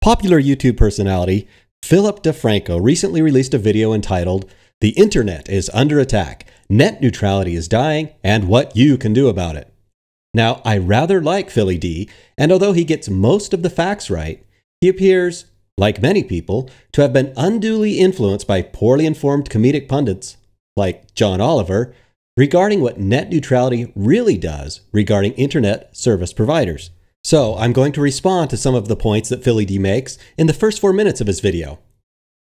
Popular YouTube personality Phil DeFranco recently released a video entitled, "The Internet is Under Attack, Net Neutrality is Dying, and What You Can Do About It." Now, I rather like Philly D, and although he gets most of the facts right, he appears, like many people, to have been unduly influenced by poorly informed comedic pundits, like John Oliver, regarding what net neutrality really does regarding internet service providers. So I'm going to respond to some of the points that Philly D makes in the first 4 minutes of his video.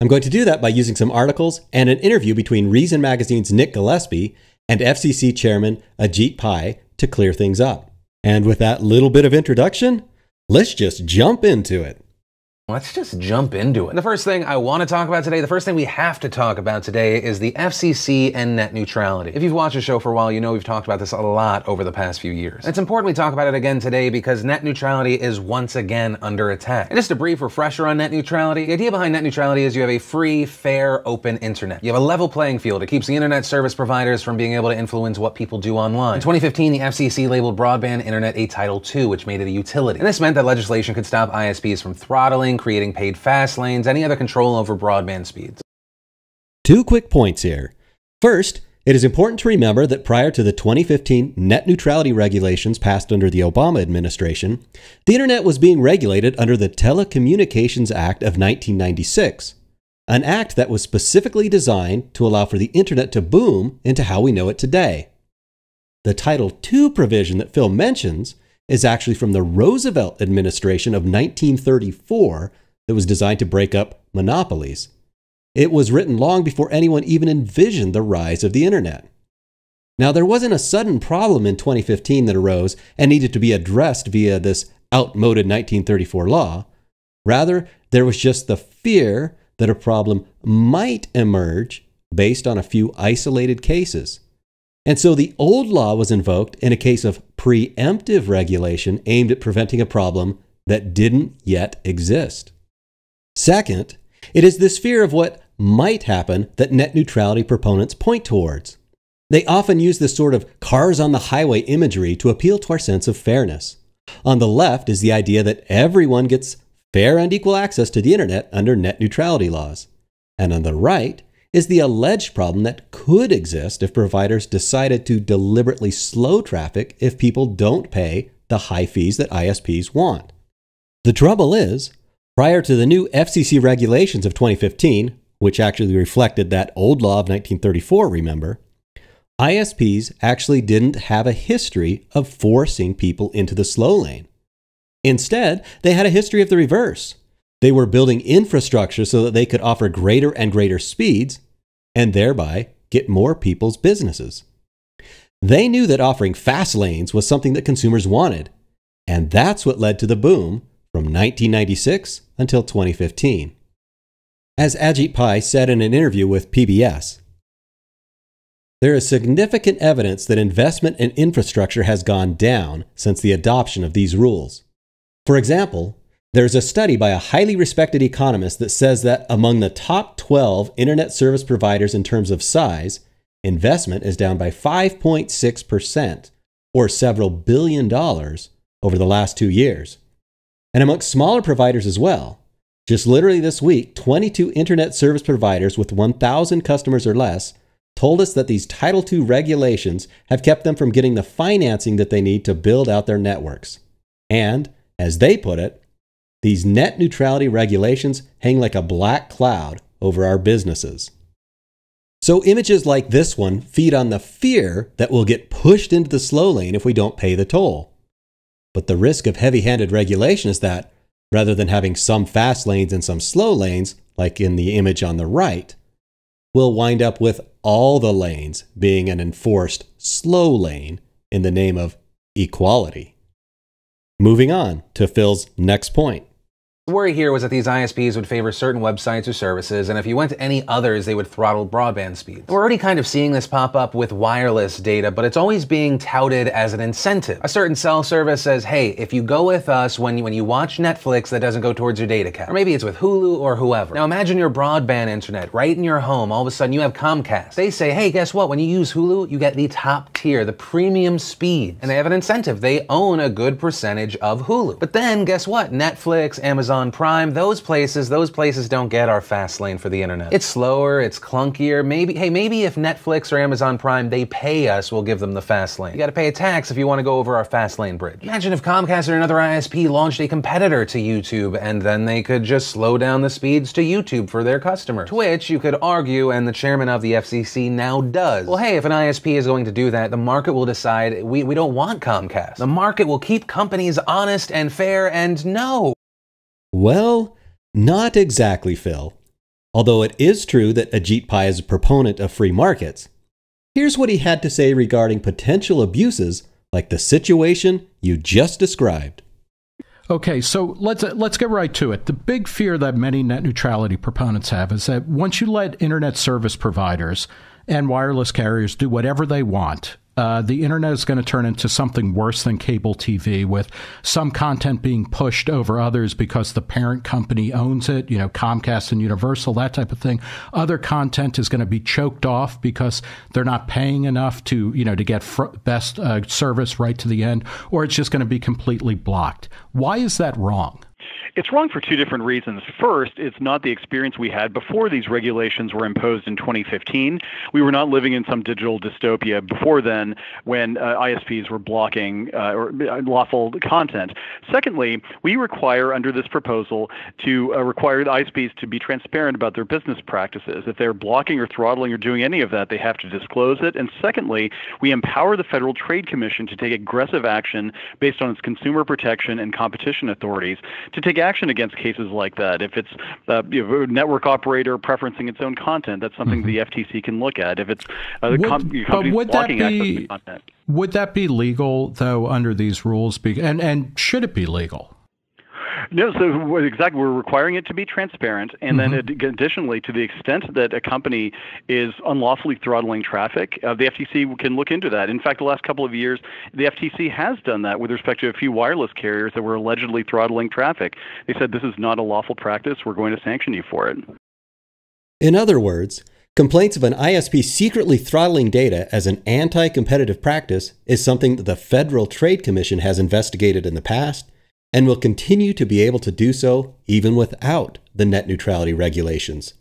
I'm going to do that by using some articles and an interview between Reason Magazine's Nick Gillespie and FCC Chairman Ajit Pai to clear things up. And with that little bit of introduction, let's just jump into it. Let's just jump into it. The first thing I want to talk about today, the first thing we have to talk about today is the FCC and net neutrality. If you've watched the show for a while, you know we've talked about this a lot over the past few years. It's important we talk about it again today because net neutrality is once again under attack. And just a brief refresher on net neutrality, the idea behind net neutrality is you have a free, fair, open internet. You have a level playing field. It keeps the internet service providers from being able to influence what people do online. In 2015, the FCC labeled broadband internet a Title II, which made it a utility. And this meant that legislation could stop ISPs from throttling, creating paid fast lanes, any other control over broadband speeds. 2 quick points here. First, it is important to remember that prior to the 2015 net neutrality regulations passed under the Obama administration, the internet was being regulated under the Telecommunications Act of 1996, an act that was specifically designed to allow for the internet to boom into how we know it today. The Title II provision that Phil mentions is actually from the Roosevelt administration of 1934 that was designed to break up monopolies. It was written long before anyone even envisioned the rise of the internet. Now, there wasn't a sudden problem in 2015 that arose and needed to be addressed via this outmoded 1934 law. Rather, there was just the fear that a problem might emerge based on a few isolated cases. And so the old law was invoked in a case of preemptive regulation aimed at preventing a problem that didn't yet exist. Second, it is this fear of what might happen that net neutrality proponents point towards. They often use this sort of cars on the highway imagery to appeal to our sense of fairness. On the left is the idea that everyone gets fair and equal access to the internet under net neutrality laws. And on the right is the alleged problem that could exist if providers decided to deliberately slow traffic if people don't pay the high fees that ISPs want. The trouble is, prior to the new FCC regulations of 2015, which actually reflected that old law of 1934, remember, ISPs actually didn't have a history of forcing people into the slow lane. Instead, they had a history of the reverse. They were building infrastructure so that they could offer greater and greater speeds and thereby get more people's businesses. They knew that offering fast lanes was something that consumers wanted, and that's what led to the boom from 1996 until 2015. As Ajit Pai said in an interview with PBS, there is significant evidence that investment in infrastructure has gone down since the adoption of these rules. For example, there's a study by a highly respected economist that says that among the top 12 internet service providers in terms of size, investment is down by 5.6%, or several $1 billion over the last 2 years. And amongst smaller providers as well. Just literally this week, 22 internet service providers with 1,000 customers or less told us that these Title II regulations have kept them from getting the financing that they need to build out their networks. And, as they put it, these net neutrality regulations hang like a black cloud over our businesses. So images like this one feed on the fear that we'll get pushed into the slow lane if we don't pay the toll. But the risk of heavy-handed regulation is that, rather than having some fast lanes and some slow lanes, like in the image on the right, we'll wind up with all the lanes being an enforced slow lane in the name of equality. Moving on to Phil's next point. The worry here was that these ISPs would favor certain websites or services, and if you went to any others, they would throttle broadband speeds. We're already kind of seeing this pop up with wireless data, but it's always being touted as an incentive. A certain cell service says, hey, if you go with us when you watch Netflix, that doesn't go towards your data cap. Or maybe it's with Hulu or whoever. Now imagine your broadband internet right in your home. All of a sudden you have Comcast. They say, hey, guess what? When you use Hulu, you get the top tier, the premium speed. And they have an incentive. They own a good percentage of Hulu. But then guess what? Netflix, Amazon, Amazon Prime, those places don't get our fast lane for the internet. It's slower, it's clunkier. Maybe if Netflix or Amazon Prime, they pay us, we'll give them the fast lane. You gotta pay a tax if you wanna go over our fast lane bridge. Imagine if Comcast or another ISP launched a competitor to YouTube, and then they could just slow down the speeds to YouTube for their customers. To which you could argue, and the chairman of the FCC now does, well hey, if an ISP is going to do that, the market will decide we don't want Comcast. The market will keep companies honest and fair, and no. Well, not exactly, Phil. Although it is true that Ajit Pai is a proponent of free markets. Here's what he had to say regarding potential abuses like the situation you just described. Okay, so let's get right to it. The big fear that many net neutrality proponents have is that once you let internet service providers and wireless carriers do whatever they want, the internet is going to turn into something worse than cable TV, with some content being pushed over others because the parent company owns it, Comcast and Universal, that type of thing. Other content is going to be choked off because they're not paying enough to get best service right to the end, or it's just going to be completely blocked. Why is that wrong? It's wrong for two different reasons. First, it's not the experience we had before these regulations were imposed in 2015. We were not living in some digital dystopia before then when ISPs were blocking lawful content. Secondly, we require under this proposal to require the ISPs to be transparent about their business practices. If they're blocking or throttling or doing any of that, they have to disclose it. And secondly, we empower the Federal Trade Commission to take aggressive action based on its consumer protection and competition authorities to take action against cases like that. If it's a network operator preferencing its own content, that's something the FTC can look at. If it's companies blocking access to content. Would that be legal, though, under these rules? And should it be legal? No, so exactly, we're requiring it to be transparent, and then additionally, to the extent that a company is unlawfully throttling traffic, the FTC can look into that. In fact, the last couple of years, the FTC has done that with respect to a few wireless carriers that were allegedly throttling traffic. They said, this is not a lawful practice, we're going to sanction you for it. In other words, complaints of an ISP secretly throttling data as an anti-competitive practice is something that the Federal Trade Commission has investigated in the past, and will continue to be able to do so even without the net neutrality regulations.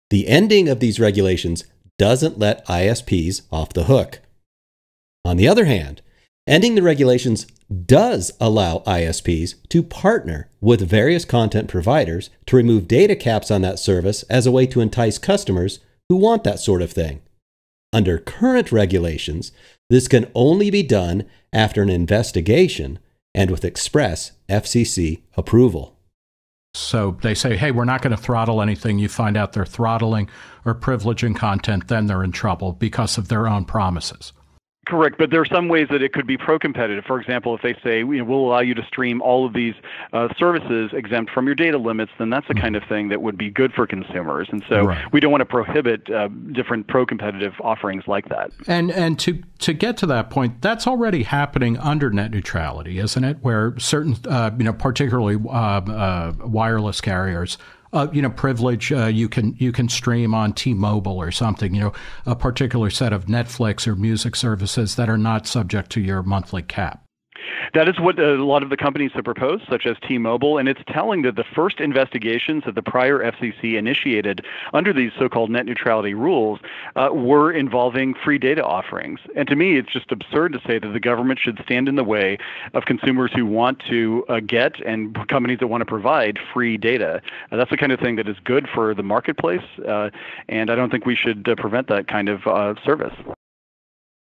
The ending of these regulations doesn't let ISPs off the hook. On the other hand, ending the regulations does allow ISPs to partner with various content providers to remove data caps on that service as a way to entice customers who want that sort of thing. Under current regulations, this can only be done after an investigation and with express FCC approval. So they say, hey, we're not going to throttle anything. You find out they're throttling or privileging content, then they're in trouble because of their own promises. Correct, but there are some ways that it could be pro-competitive. For example, if they say, we'll allow you to stream all of these services exempt from your data limits, then that's the kind of thing that would be good for consumers. And so we don't want to prohibit different pro-competitive offerings like that. And to get to that point, that's already happening under net neutrality, isn't it? Where certain, particularly wireless carriers, privilege, you can stream on T-Mobile or something, a particular set of Netflix or music services that are not subject to your monthly cap. That is what a lot of the companies have proposed, such as T-Mobile, and it's telling that the first investigations that the prior FCC initiated under these so-called net neutrality rules were involving free data offerings. And to me, it's just absurd to say that the government should stand in the way of consumers who want to get and companies that want to provide free data. That's the kind of thing that is good for the marketplace, and I don't think we should prevent that kind of service.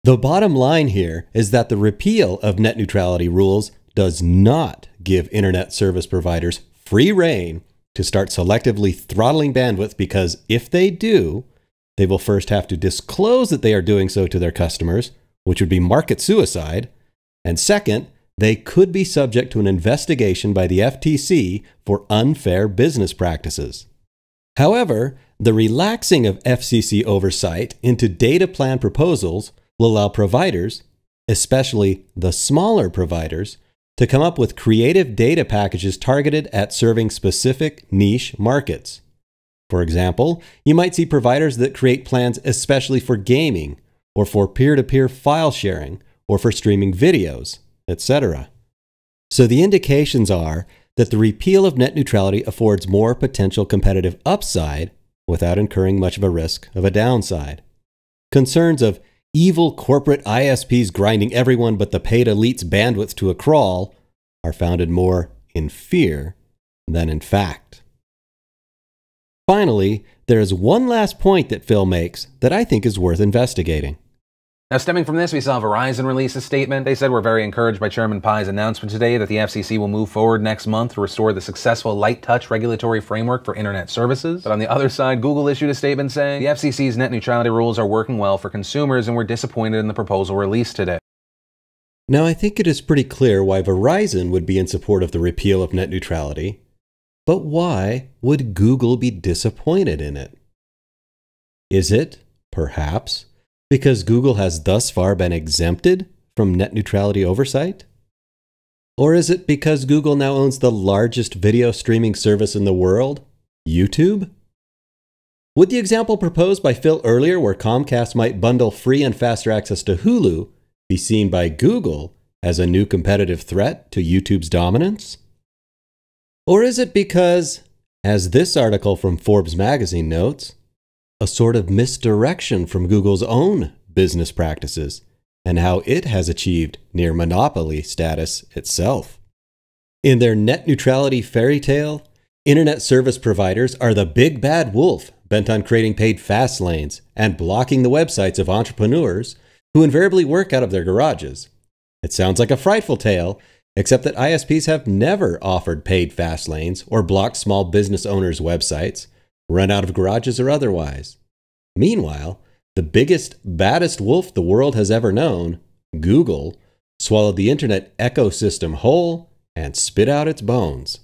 The bottom line here is that the repeal of net neutrality rules does not give internet service providers free rein to start selectively throttling bandwidth, because if they do, they will first have to disclose that they are doing so to their customers, which would be market suicide, and second, they could be subject to an investigation by the FTC for unfair business practices. However, the relaxing of FCC oversight into data plan proposals will allow providers, especially the smaller providers, to come up with creative data packages targeted at serving specific niche markets. For example, you might see providers that create plans especially for gaming, or for peer-to-peer file sharing, or for streaming videos, etc. So the indications are that the repeal of net neutrality affords more potential competitive upside without incurring much of a risk of a downside. Concerns of evil corporate ISPs grinding everyone but the paid elite's bandwidth to a crawl are founded more in fear than in fact. Finally, there is one last point that Phil makes that I think is worth investigating. Now, stemming from this, we saw Verizon release a statement. They said, "We're very encouraged by Chairman Pai's announcement today that the FCC will move forward next month to restore the successful light touch regulatory framework for internet services." But on the other side, Google issued a statement saying, "The FCC's net neutrality rules are working well for consumers and we're disappointed in the proposal released today." Now, I think it is pretty clear why Verizon would be in support of the repeal of net neutrality, but why would Google be disappointed in it? Is it, perhaps, because Google has thus far been exempted from net neutrality oversight? Or is it because Google now owns the largest video streaming service in the world, YouTube? Would the example proposed by Phil earlier, where Comcast might bundle free and faster access to Hulu, be seen by Google as a new competitive threat to YouTube's dominance? Or is it because, as this article from Forbes magazine notes, a sort of misdirection from Google's own business practices and how it has achieved near monopoly status itself? In their net neutrality fairy tale, internet service providers are the big bad wolf bent on creating paid fast lanes and blocking the websites of entrepreneurs who invariably work out of their garages. It sounds like a frightful tale, except that ISPs have never offered paid fast lanes or blocked small business owners' websites, run out of garages or otherwise. Meanwhile, the biggest, baddest wolf the world has ever known, Google, swallowed the internet ecosystem whole and spit out its bones.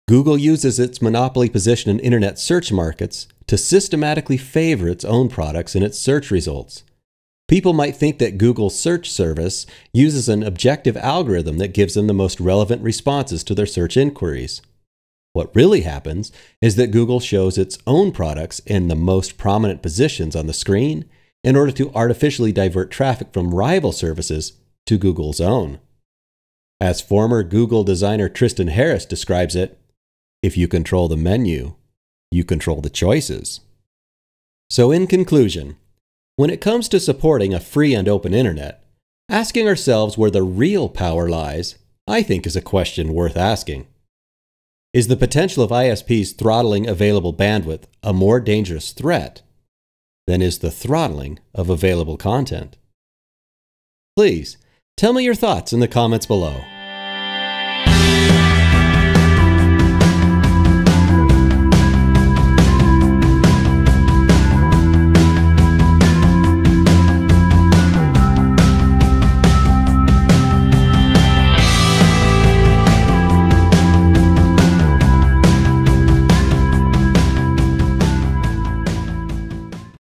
Google uses its monopoly position in internet search markets to systematically favor its own products in its search results. People might think that Google's search service uses an objective algorithm that gives them the most relevant responses to their search inquiries. What really happens is that Google shows its own products in the most prominent positions on the screen in order to artificially divert traffic from rival services to Google's own. As former Google designer Tristan Harris describes it, if you control the menu, you control the choices. So in conclusion, when it comes to supporting a free and open internet, asking ourselves where the real power lies, I think, is a question worth asking. Is the potential of ISPs throttling available bandwidth a more dangerous threat than is the throttling of available content? Please, tell me your thoughts in the comments below.